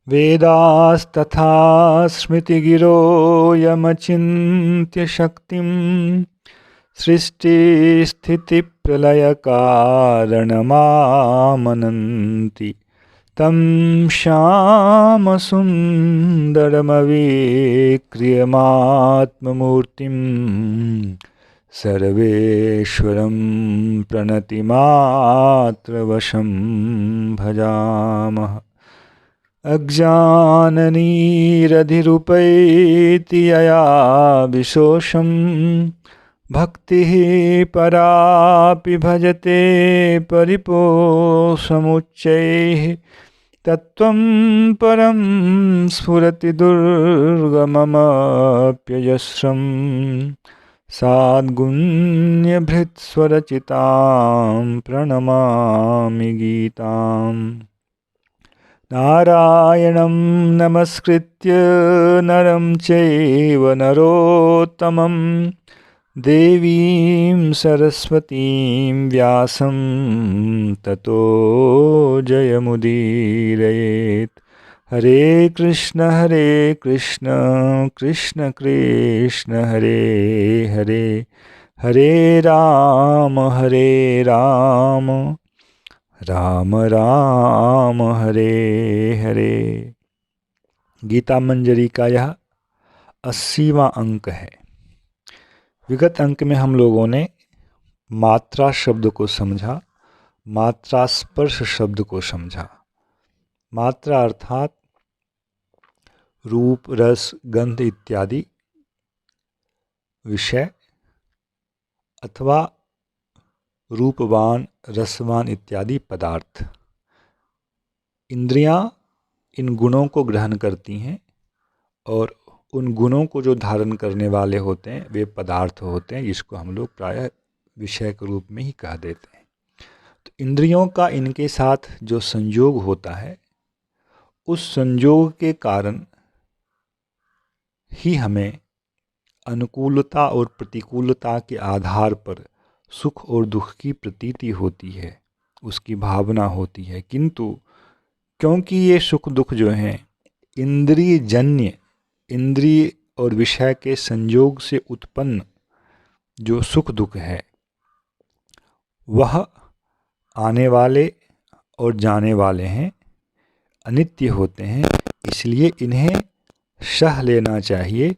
वेदास्तथा स्मृतिगिरो यमचिन्त्य शक्तिं सृष्टिस्थितिप्रलयकारणमामनन्ति तं श्यामसुन्दरमवीक्रियमात्ममूर्तिं सर्वेश्वरं प्रणतिमात्रवशं भजामः। अज्ञाननीरधिरुपैति यया विशोषं भक्तिः परापि भजते परिपोषमुच्चैः तत्त्वं परं स्फुरति दुर्गममप्यजस्रं साद्गुण्यभृत्स्वरचितां प्रणमामि गीताम्। नारायणं नमस्कृत्य नरं चैव नरोत्तमं देवीं सरस्वतीं व्यासं ततो जयमुदीरयेत्। हरे कृष्ण कृष्ण कृष्ण हरे हरे, हरे राम राम राम हरे हरे। गीता मंजरी का यह 80वां अंक है। विगत अंक में हम लोगों ने मात्रा शब्द को समझा, मात्रा स्पर्श शब्द को समझा। मात्रा अर्थात रूप, रस, गंध इत्यादि विषय अथवा रूपवान, रसवान इत्यादि पदार्थ। इंद्रियां इन गुणों को ग्रहण करती हैं और उन गुणों को जो धारण करने वाले होते हैं वे पदार्थ होते हैं, जिसको हम लोग प्रायः विषय के रूप में ही कह देते हैं। तो इंद्रियों का इनके साथ जो संयोग होता है, उस संयोग के कारण ही हमें अनुकूलता और प्रतिकूलता के आधार पर सुख और दुख की प्रतीति होती है, उसकी भावना होती है। किंतु क्योंकि ये सुख दुख जो हैं इंद्रिय जन्य, इंद्रिय और विषय के संयोग से उत्पन्न जो सुख दुख है वह आने वाले और जाने वाले हैं, अनित्य होते हैं, इसलिए इन्हें सह लेना चाहिए,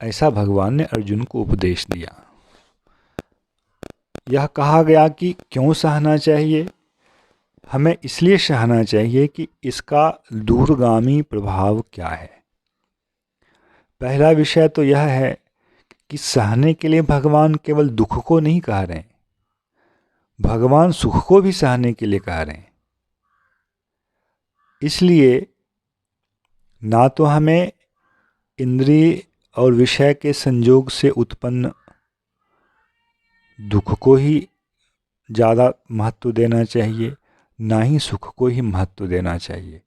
ऐसा भगवान ने अर्जुन को उपदेश दिया। यह कहा गया कि क्यों सहना चाहिए? हमें इसलिए सहना चाहिए कि इसका दूरगामी प्रभाव क्या है। पहला विषय तो यह है कि सहने के लिए भगवान केवल दुख को नहीं कह रहे हैं, भगवान सुख को भी सहने के लिए कह रहे हैं। इसलिए ना तो हमें इंद्रिय और विषय के संयोग से उत्पन्न दुख को ही ज़्यादा महत्व देना चाहिए, ना ही सुख को ही महत्व देना चाहिए।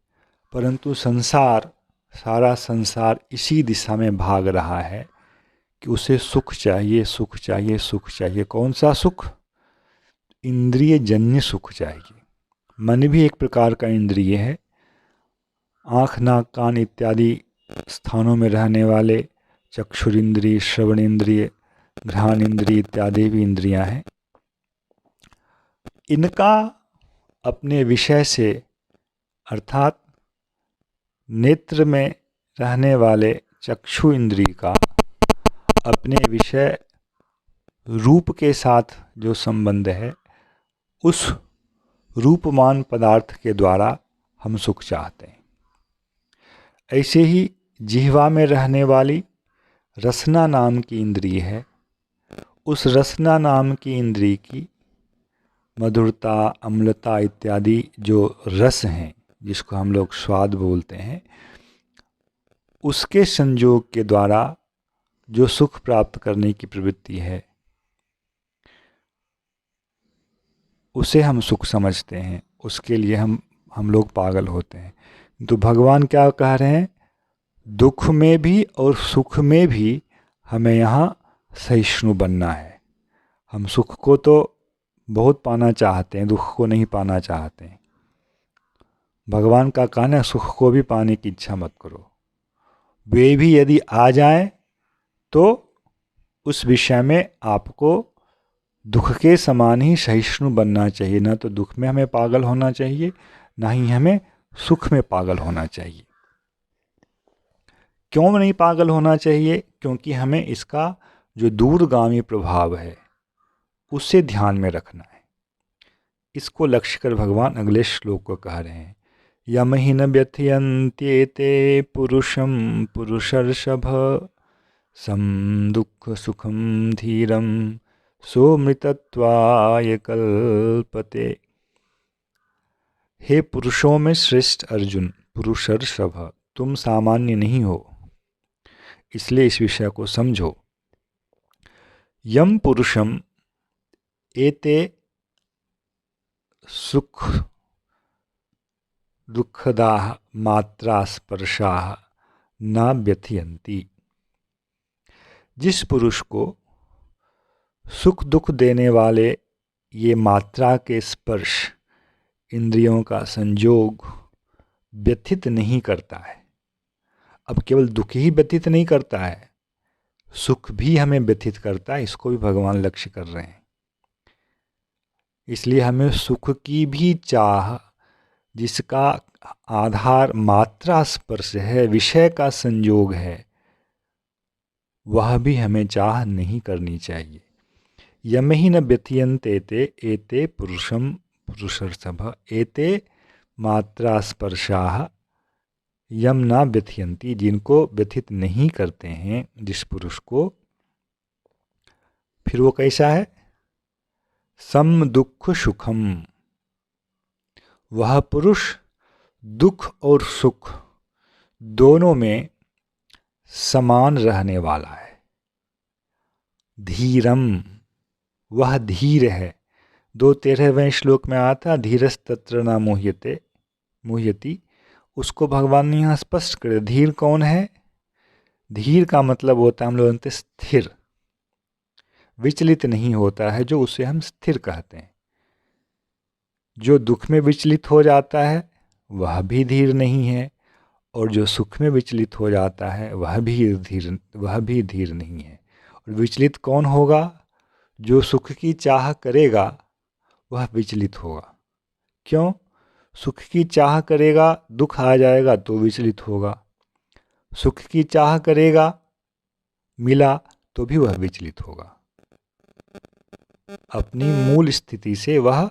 परंतु सारा संसार इसी दिशा में भाग रहा है कि उसे सुख चाहिए, सुख चाहिए, सुख चाहिए। कौन सा सुख? इंद्रिय जन्य सुख चाहिए। मन भी एक प्रकार का इंद्रिय है। आँख, नाक, कान इत्यादि स्थानों में रहने वाले चक्षुरिंद्रिय, श्रवण इंद्रिय, घ्राण इंद्रिय इत्यादि भी इंद्रियां हैं। इनका अपने विषय से अर्थात नेत्र में रहने वाले चक्षु इंद्रिय का अपने विषय रूप के साथ जो संबंध है, उस रूपमान पदार्थ के द्वारा हम सुख चाहते हैं। ऐसे ही जिह्वा में रहने वाली रसना नाम की इंद्रिय है, उस रसना नाम की इंद्रिय की मधुरता, अम्लता इत्यादि जो रस हैं, जिसको हम लोग स्वाद बोलते हैं, उसके संयोग के द्वारा जो सुख प्राप्त करने की प्रवृत्ति है उसे हम सुख समझते हैं, उसके लिए हम लोग पागल होते हैं। तो भगवान क्या कह रहे हैं? दुख में भी और सुख में भी हमें यहाँ सहिष्णु बनना है। हम सुख को तो बहुत पाना चाहते हैं, दुख को नहीं पाना चाहते हैं। भगवान का कहना है सुख को भी पाने की इच्छा मत करो, वे भी यदि आ जाएं तो उस विषय में आपको दुख के समान ही सहिष्णु बनना चाहिए। ना तो दुख में हमें पागल होना चाहिए, ना ही हमें सुख में पागल होना चाहिए। क्यों नहीं पागल होना चाहिए? क्योंकि हमें इसका जो दूरगामी प्रभाव है उसे ध्यान में रखना है। इसको लक्ष्य कर भगवान अगले श्लोक को कह रहे हैं, यमहि न व्यथयन्त्येते पुरुषं पुरुषर्षभ सम दुःख सुखम धीरम सोमृतत्वाय कल्पते। हे पुरुषों में श्रेष्ठ अर्जुन, पुरुषर्षभ, तुम सामान्य नहीं हो, इसलिए इस विषय को समझो। यम पुरुषम एते सुख दुःखदाः मात्रास्पर्शाः न व्यथयन्ति। जिस पुरुष को सुख दुख देने वाले ये मात्रा के स्पर्श, इंद्रियों का संयोग व्यथित नहीं करता है। अब केवल दुख ही व्यथित नहीं करता है, सुख भी हमें व्यथित करता है। इसको भी भगवान लक्ष्य कर रहे हैं। इसलिए हमें सुख की भी चाह, जिसका आधार मात्रा स्पर्श है, विषय का संयोग है, वह भी हमें चाह नहीं करनी चाहिए। यमहि न व्यथयन्ते एते पुरुषम पुरुषर्षभ एते मात्रा स्पर्शाः यम न व्यथयन्ति। जिनको व्यथित नहीं करते हैं, जिस पुरुष को, फिर वो कैसा है? सम दुःख सुखम, वह पुरुष दुख और सुख दोनों में समान रहने वाला है। धीरम, वह धीर है। 2:13वें श्लोक में आता धीरस तत्र न मुह्यते मुह्यति, उसको भगवान ने यहाँ स्पष्ट कर। धीर कौन है? धीर का मतलब होता है हम लोग स्थिर, विचलित नहीं होता है, जो उसे हम स्थिर कहते हैं। जो दुख में विचलित हो जाता है वह भी धीर नहीं है, और जो सुख में विचलित हो जाता है वह भी धीर नहीं है। और विचलित कौन होगा? जो सुख की चाह करेगा वह विचलित होगा। क्यों? सुख की चाह करेगा, दुख आ जाएगा तो विचलित होगा। सुख की चाह करेगा, मिला तो भी वह विचलित होगा। अपनी मूल स्थिति से वह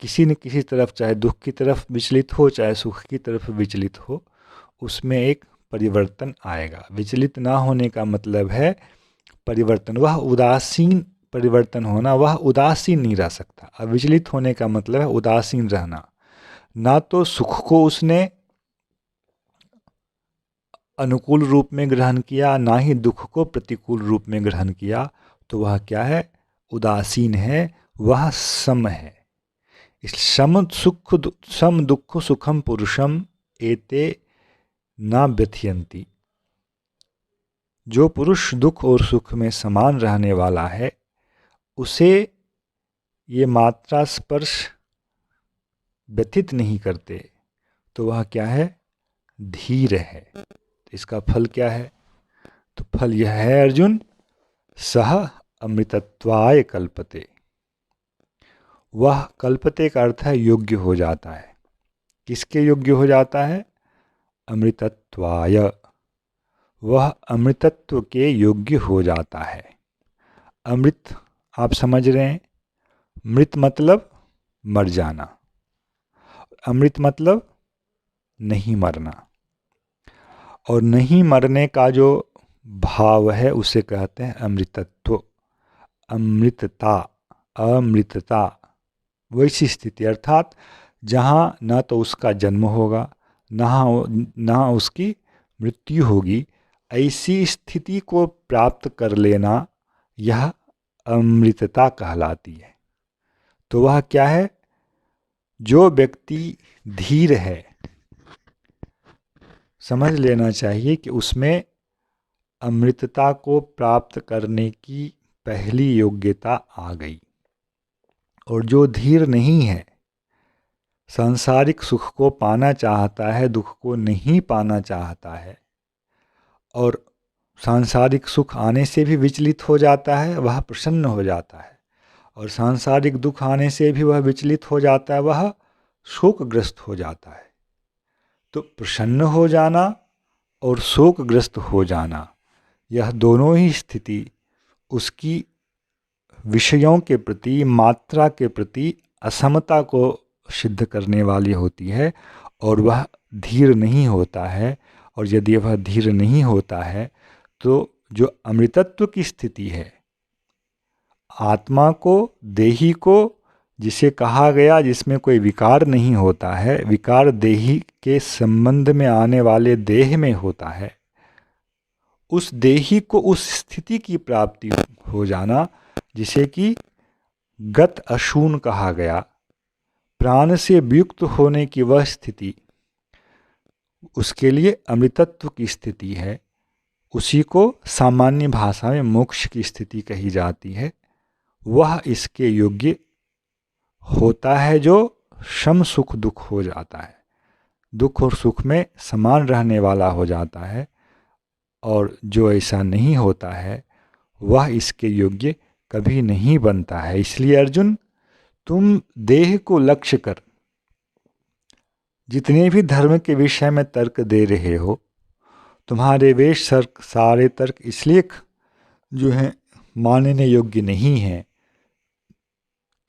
किसी न किसी तरफ, चाहे दुख की तरफ विचलित हो चाहे सुख की तरफ विचलित हो, उसमें एक परिवर्तन आएगा। विचलित ना होने का मतलब है परिवर्तन। वह उदासीन परिवर्तन होना, वह उदासीन नहीं रह सकता। अब विचलित होने का मतलब है उदासीन रहना। ना तो सुख को उसने अनुकूल रूप में ग्रहण किया, ना ही दुख को प्रतिकूल रूप में ग्रहण किया, तो वह क्या है? उदासीन है, वह सम है। इस सम दुख सुखम पुरुषम एते न व्यथयन्ति। जो पुरुष दुख और सुख में समान रहने वाला है, उसे ये मात्रा स्पर्श व्यथित नहीं करते, तो वह क्या है? धीर है। इसका फल क्या है? तो फल यह है अर्जुन, सह अमृतत्वाय कल्पते। वह कल्पते का अर्थ है योग्य हो जाता है। किसके योग्य हो जाता है? अमृतत्वाय, वह अमृतत्व के योग्य हो जाता है। अमृत आप समझ रहे हैं, मृत मतलब मर जाना, अमृत मतलब नहीं मरना। और नहीं मरने का जो भाव है उसे कहते हैं अमृतत्व, अमृतता, अमृतता। वैसी स्थिति, अर्थात जहाँ न तो उसका जन्म होगा, ना उसकी मृत्यु होगी, ऐसी स्थिति को प्राप्त कर लेना, यह अमृतता कहलाती है। तो वह क्या है? जो व्यक्ति धीर है, समझ लेना चाहिए कि उसमें अमृतता को प्राप्त करने की पहली योग्यता आ गई। और जो धीर नहीं है, सांसारिक सुख को पाना चाहता है, दुख को नहीं पाना चाहता है, और सांसारिक सुख आने से भी विचलित हो जाता है, वह प्रसन्न हो जाता है, और सांसारिक दुख आने से भी वह विचलित हो जाता है, वह शोकग्रस्त हो जाता है। तो प्रसन्न हो जाना और शोकग्रस्त हो जाना, यह दोनों ही स्थिति उसकी विषयों के प्रति, मात्रा के प्रति असमता को सिद्ध करने वाली होती है, और वह धीर नहीं होता है। और यदि वह धीर नहीं होता है तो जो अमृतत्व की स्थिति है, आत्मा को, देही को, जिसे कहा गया जिसमें कोई विकार नहीं होता है, विकार देही के संबंध में आने वाले देह में होता है, उस देही को उस स्थिति की प्राप्ति हो जाना जिसे कि गत अशून कहा गया, प्राण से वियुक्त होने की वह स्थिति, उसके लिए अमृतत्व की स्थिति है। उसी को सामान्य भाषा में मोक्ष की स्थिति कही जाती है। वह इसके योग्य होता है जो सम सुख दुख हो जाता है, दुख और सुख में समान रहने वाला हो जाता है, और जो ऐसा नहीं होता है वह इसके योग्य कभी नहीं बनता है। इसलिए अर्जुन, तुम देह को लक्ष्य कर जितने भी धर्म के विषय में तर्क दे रहे हो, तुम्हारे वे सारे तर्क इसलिए जो हैं मानने योग्य नहीं हैं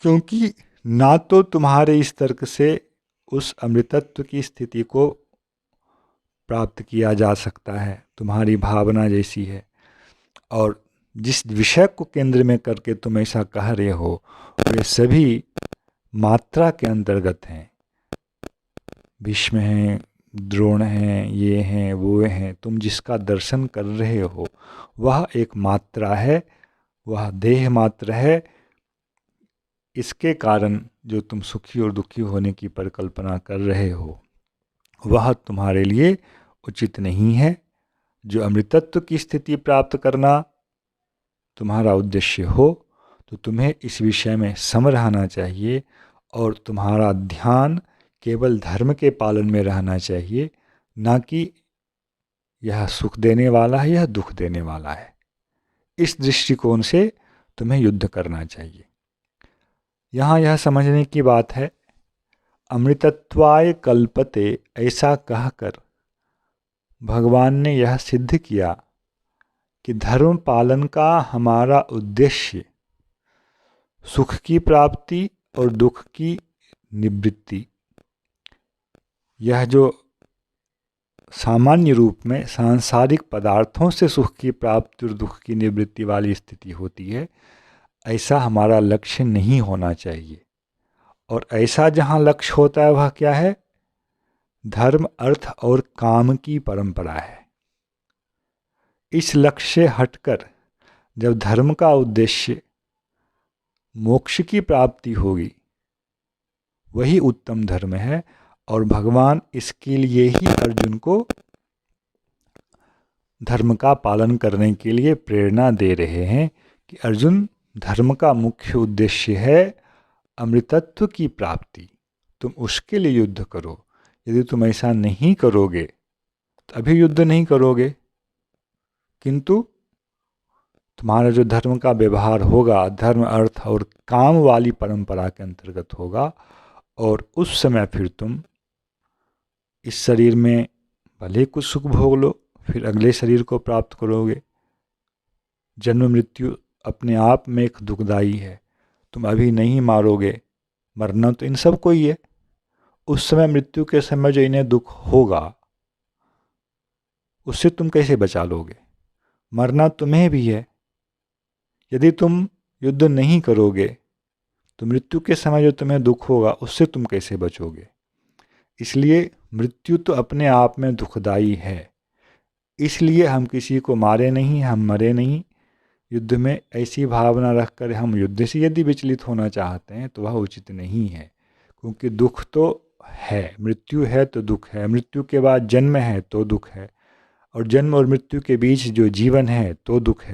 क्योंकि ना तो तुम्हारे इस तर्क से उस अमृतत्व की स्थिति को प्राप्त किया जा सकता है, तुम्हारी भावना जैसी है, और जिस विषय को केंद्र में करके तुम ऐसा कह रहे हो वे सभी मात्रा के अंतर्गत हैं। भीष्म हैं, द्रोण हैं, ये हैं, वो हैं, तुम जिसका दर्शन कर रहे हो वह एक मात्रा है, वह देह मात्र है। इसके कारण जो तुम सुखी और दुखी होने की परिकल्पना कर रहे हो वह तुम्हारे लिए उचित नहीं है। जो अमृतत्व की स्थिति प्राप्त करना तुम्हारा उद्देश्य हो तो तुम्हें इस विषय में सम रहना चाहिए, और तुम्हारा ध्यान केवल धर्म के पालन में रहना चाहिए, ना कि यह सुख देने वाला है, यह दुख देने वाला है। इस दृष्टिकोण से तुम्हें युद्ध करना चाहिए। यहाँ यह समझने की बात है, अमृतत्वाय कल्पते ऐसा कहकर भगवान ने यह सिद्ध किया कि धर्म पालन का हमारा उद्देश्य सुख की प्राप्ति और दुख की निवृत्ति, यह जो सामान्य रूप में सांसारिक पदार्थों से सुख की प्राप्ति और दुख की निवृत्ति वाली स्थिति होती है, ऐसा हमारा लक्ष्य नहीं होना चाहिए। और ऐसा जहाँ लक्ष्य होता है वह क्या है? धर्म, अर्थ और काम की परंपरा है। इस लक्ष्य से हटकर जब धर्म का उद्देश्य मोक्ष की प्राप्ति होगी वही उत्तम धर्म है, और भगवान इसके लिए ही अर्जुन को धर्म का पालन करने के लिए प्रेरणा दे रहे हैं कि अर्जुन, धर्म का मुख्य उद्देश्य है अमृतत्व की प्राप्ति, तुम उसके लिए युद्ध करो। यदि तुम ऐसा नहीं करोगे तो अभी युद्ध नहीं करोगे, किंतु तुम्हारा जो धर्म का व्यवहार होगा धर्म, अर्थ और काम वाली परंपरा के अंतर्गत होगा, और उस समय फिर तुम इस शरीर में भले कुछ सुख भोग लो, फिर अगले शरीर को प्राप्त करोगे। जन्म मृत्यु अपने आप में एक दुखदाई है, तुम अभी नहीं मारोगे, मरना तो इन सब को ही है। उस समय मृत्यु के समय जो इन्हें दुख होगा उससे तुम कैसे बचा लोगे? मरना तुम्हें भी है। यदि तुम युद्ध नहीं करोगे तो मृत्यु के समय जो तुम्हें दुख होगा उससे तुम कैसे बचोगे? इसलिए मृत्यु तो अपने आप में दुखदाई है, इसलिए हम किसी को मारे नहीं, हम मरे नहीं। युद्ध में ऐसी भावना रखकर हम युद्ध से यदि विचलित होना चाहते हैं तो वह उचित नहीं है, क्योंकि दुख तो है, मृत्यु है तो दुख है, मृत्यु के बाद जन्म है तो दुख है, और जन्म और मृत्यु के बीच जो जीवन है तो दुख है।